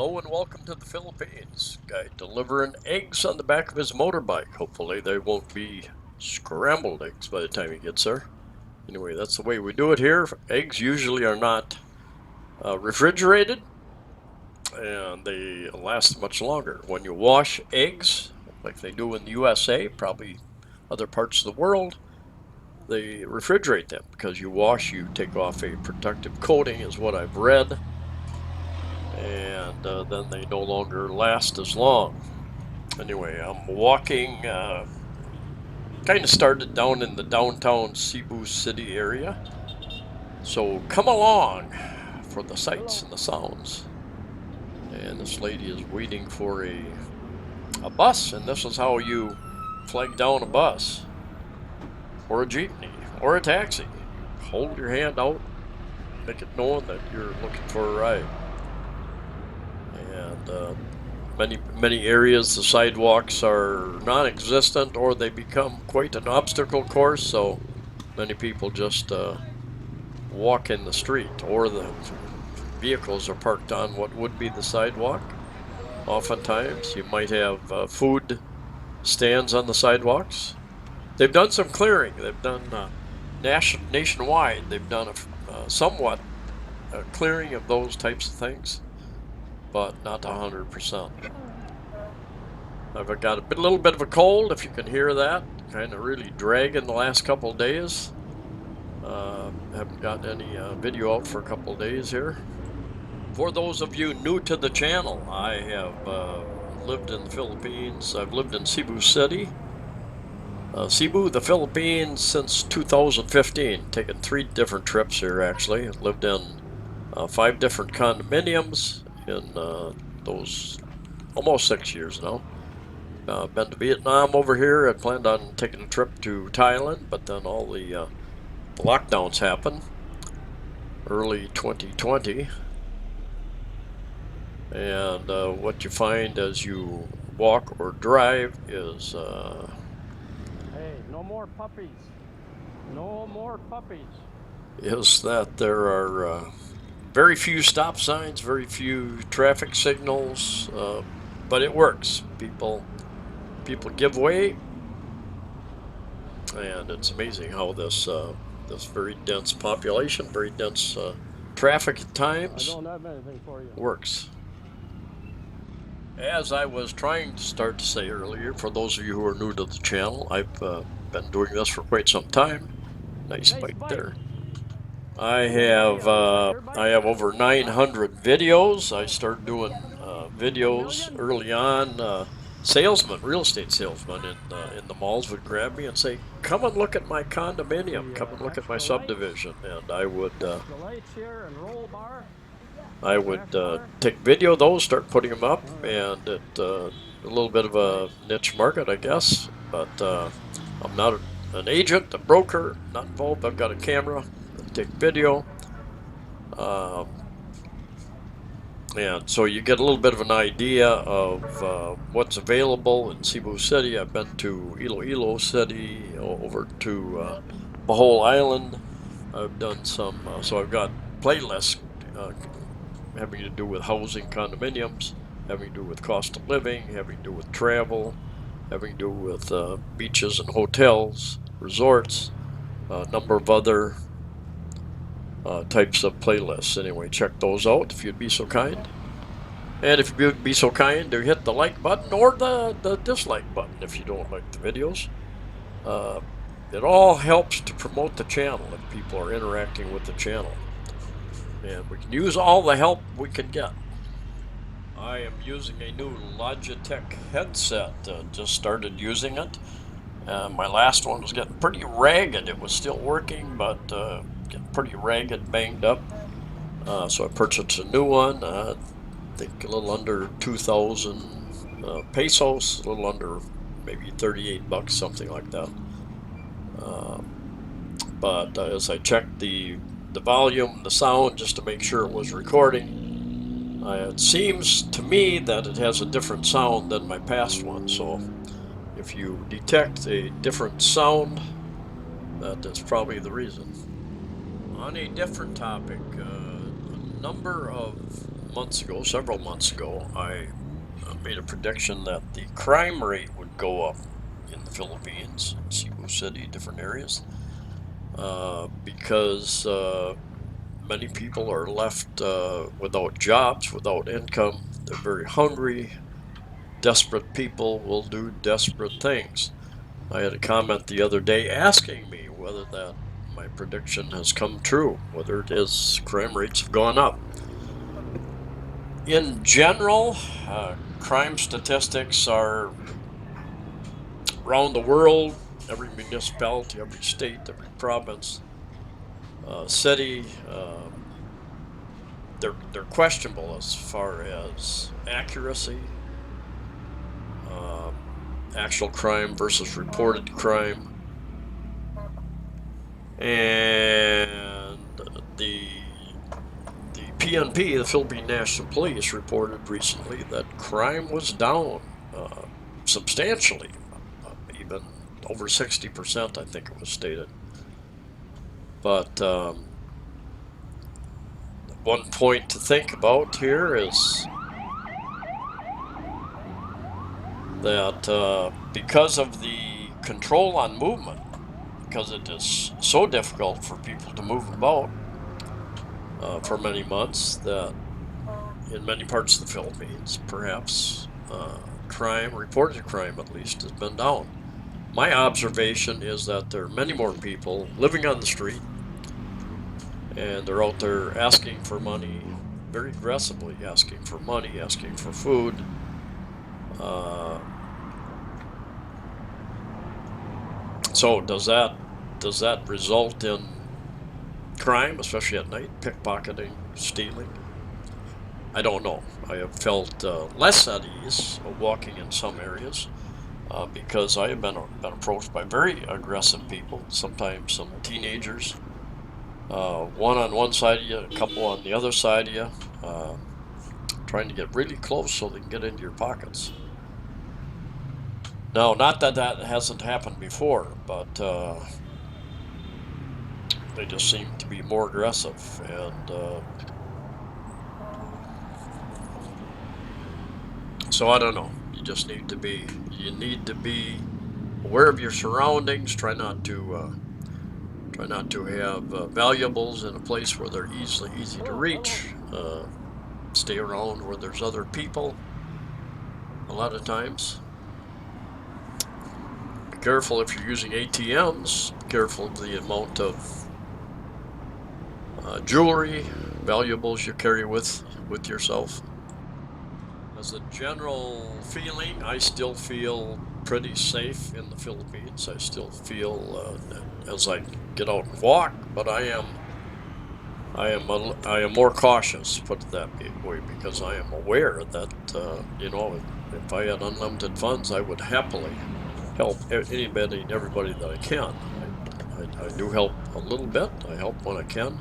Hello and welcome to the Philippines. Guy delivering eggs on the back of his motorbike. Hopefully they won't be scrambled eggs by the time he gets there. Anyway, that's the way we do it here. Eggs usually are not refrigerated and they last much longer. When you wash eggs, like they do in the USA, probably other parts of the world, they refrigerate them because you take off a protective coating, is what I've read, and then they no longer last as long. Anyway, I'm walking, kind of started down in the downtown Cebu City area. So come along for the sights and the sounds. And this lady is waiting for a bus, and this is how you flag down a bus, or a jeepney, or a taxi. You hold your hand out, make it known that you're looking for a ride. And many areas the sidewalks are non-existent or they become quite an obstacle course, so many people just walk in the street, or the vehicles are parked on what would be the sidewalk. Oftentimes you might have food stands on the sidewalks. They've done some clearing. They've done nationwide. They've done a somewhat clearing of those types of things, but not 100%. I've got a little bit of a cold, if you can hear that. Kind of really dragging the last couple of days. Haven't got any video out for a couple of days here. For those of you new to the channel, I have lived in the Philippines. I've lived in Cebu City, Cebu, the Philippines, since 2015. Taken 3 different trips here, actually. I've lived in 5 different condominiums in those almost 6 years now. Been to Vietnam over here. I planned on taking a trip to Thailand, but then all the lockdowns happened early 2020. And what you find as you walk or drive is Hey, no more puppies. No more puppies. is that there are very few stop signs, very few traffic signals, but it works. People give way, and it's amazing how this very dense population, very dense traffic at I times don't have anything for you. works. As I was trying to start to say earlier, for those of you who are new to the channel, I've been doing this for quite some time. Nice bite there. I have over 900 videos. I started doing videos early on. Real estate salesmen in the malls would grab me and say, "Come and look at my condominium. Come and look at my subdivision." And I would The lights here and roll bar. take video of those, start putting them up, and it a little bit of a niche market, I guess. But I'm not an agent, a broker, not involved. I've got a camera, take video, and so you get a little bit of an idea of what's available in Cebu City. I've been to Iloilo City, over to Bohol Island. I've done some, so I've got playlists having to do with housing, condominiums, having to do with cost of living, having to do with travel, having to do with beaches and hotels, resorts, a number of other types of playlists. Anyway, check those out if you'd be so kind. And if you'd be so kind to hit the like button or the dislike button if you don't like the videos. It all helps to promote the channel if people are interacting with the channel. And we can use all the help we can get. I am using a new Logitech headset. Just started using it. My last one was getting pretty ragged. It was still working, but getting pretty ragged, banged up. So I purchased a new one. I think a little under 2,000 pesos, a little under maybe 38 bucks, something like that. But as I checked the volume, the sound, just to make sure it was recording, it seems to me that it has a different sound than my past one. So if you detect a different sound, that is probably the reason. On a different topic, a number of months ago, several months ago, I made a prediction that the crime rate would go up in the Philippines, Cebu City, different areas, because many people are left without jobs, without income. They're very hungry. Desperate people will do desperate things. I had a comment the other day asking me whether that my prediction has come true, whether it is crime rates have gone up. In general, crime statistics are around the world, every municipality, every state, every province, city, they're questionable as far as accuracy, um, actual crime versus reported crime, and the PNP, the Philippine National Police, reported recently that crime was down substantially, even over 60%, I think it was stated. But one point to think about here is that because of the control on movement, because it is so difficult for people to move about for many months, that in many parts of the Philippines, perhaps crime, reported crime at least, has been down. My observation is that there are many more people living on the street, and they're out there asking for money, very aggressively asking for money, asking for food. Uh, so does that result in crime, especially at night, pickpocketing, stealing? I don't know. I have felt less at ease walking in some areas because I have been approached by very aggressive people, sometimes some teenagers, one on one side of you, a couple on the other side of you, trying to get really close so they can get into your pockets. Now, not that that hasn't happened before, but they just seem to be more aggressive, and so I don't know. You need to be aware of your surroundings. Try not to have valuables in a place where they're easy to reach. Stay around where there's other people. A lot of times, be careful if you're using ATMs. Be careful of the amount of jewelry, valuables you carry with yourself. As a general feeling, I still feel pretty safe in the Philippines. I still feel as I get out and walk, but I am more cautious, put it that way, because I am aware that if I had unlimited funds, I would happily help anybody and everybody that I can. I do help a little bit. I help when I can,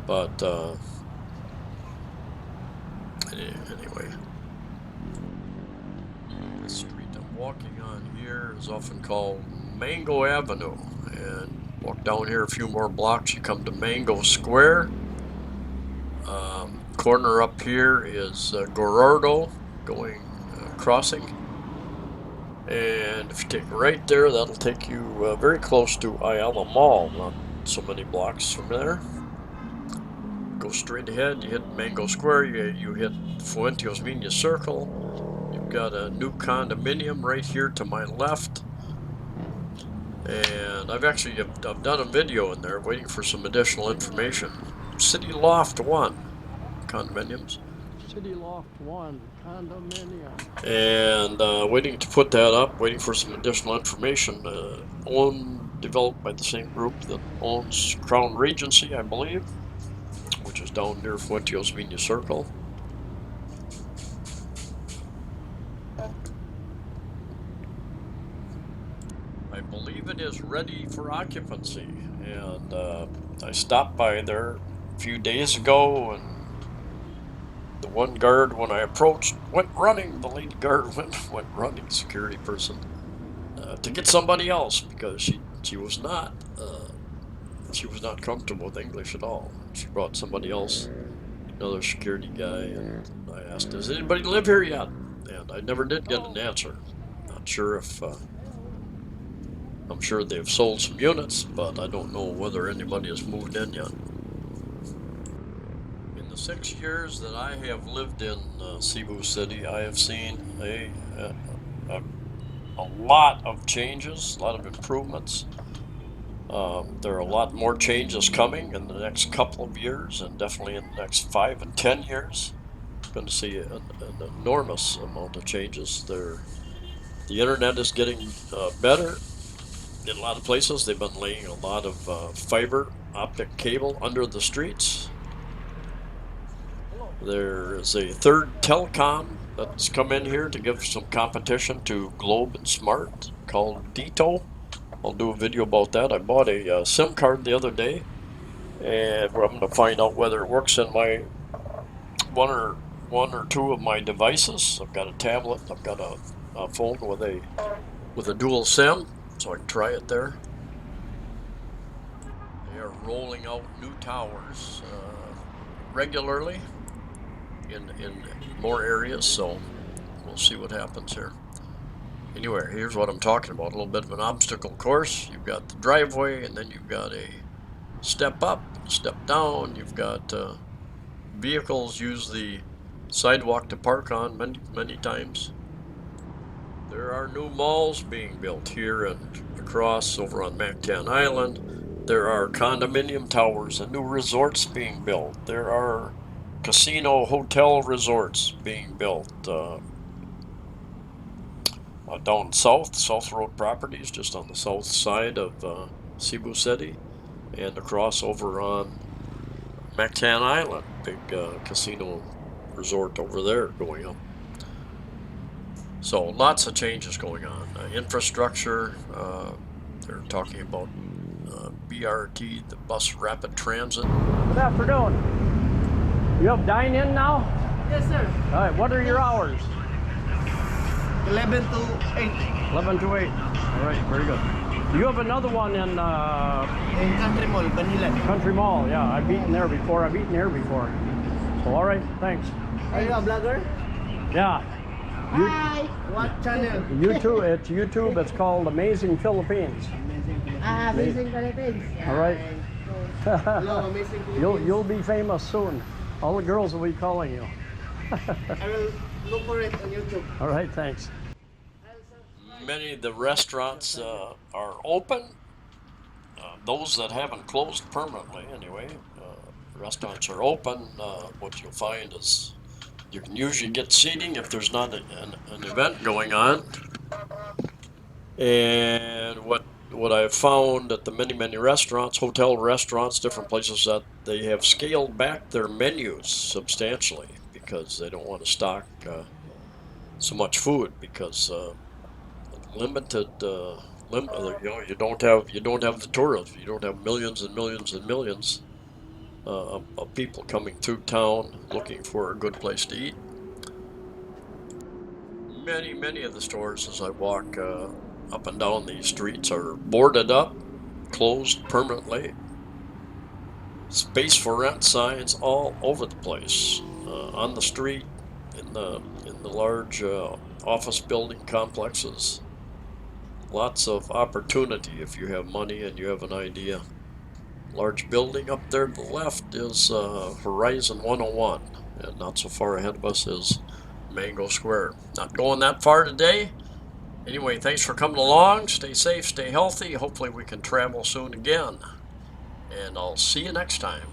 but anyway, the street I'm walking on here is often called Mango Avenue, and walk down here a few more blocks, you come to Mango Square. Corner up here is Gorordo going crossing, and if you take right there, that'll take you very close to Ayala Mall, not so many blocks from there. Go straight ahead, you hit Mango Square, you hit Fuente Osmena Circle. You've got a new condominium right here to my left, and I've done a video in there waiting for some additional information. City Loft 1 condominiums. City Loft 1 condominium. And waiting to put that up, waiting for some additional information. Developed by the same group that owns Crown Regency, I believe, which is down near Fuente Osmena Circle. I believe it is ready for occupancy, and I stopped by there a few days ago, and the one guard, when I approached, went running. The lead guard went running, security person, to get somebody else, because she was not comfortable with English at all. She brought somebody else another security guy, and I asked, "Does anybody live here yet?" And I never did get an answer. Not sure if I'm sure they've sold some units, but I don't know whether anybody has moved in yet. In the 6 years that I have lived in Cebu City, I have seen a lot of changes, a lot of improvements. There are a lot more changes coming in the next couple of years, and definitely in the next 5 and 10 years. Going to see an enormous amount of changes. The internet is getting better. In a lot of places, they've been laying a lot of fiber optic cable under the streets. There is a third telecom that's come in here to give some competition to Globe and Smart called Dito. I'll do a video about that. I bought a SIM card the other day, and I'm going to find out whether it works in my one or two of my devices. I've got a tablet. I've got a phone with a dual SIM, so I can try it there. They are rolling out new towers regularly in more areas, so we'll see what happens here. Anyway, here's what I'm talking about, a little bit of an obstacle course. You've got the driveway, and then you've got a step up, step down. You've got vehicles use the sidewalk to park on many times. There are new malls being built here and across over on Mactan Island. There are condominium towers and new resorts being built. There are casino hotel resorts being built down South Road Properties, just on the south side of Cebu City, and across over on Mactan Island, big casino resort over there going up. So lots of changes going on. Infrastructure, they're talking about BRT, the bus rapid transit. Good afternoon. You have dine-in now? Yes, sir. All right, what are your hours? 11 to 8 11 to 8. All right, very good. You have another one in in Country Mall, Banilan. Country Mall. Yeah, I've eaten there before. So, all right, thanks. Are you a blogger? Yeah. Hi. What channel? YouTube. It's YouTube. It's called Amazing Philippines. Amazing Philippines. All right. Hello, Amazing Philippines. You'll be famous soon. All the girls will be calling you. I will look for it on YouTube. All right, thanks. Many of the restaurants are open. Those that haven't closed permanently, anyway. Restaurants are open. What you'll find is you can usually get seating if there's not an event going on. And what I've found at the many restaurants, hotel restaurants, different places, that they have scaled back their menus substantially because they don't want to stock so much food, because limited you don't have the tourists. You don't have millions and millions of people coming through town looking for a good place to eat. Many of the stores, as I walk up and down these streets, are boarded up, closed permanently. Space for rent signs all over the place, on the street, in the large office building complexes. Lots of opportunity if you have money and you have an idea. Large building up there to the left is Horizon 101, and not so far ahead of us is Mango Square. Not going that far today. Anyway, thanks for coming along. Stay safe, stay healthy. Hopefully we can travel soon again. And I'll see you next time.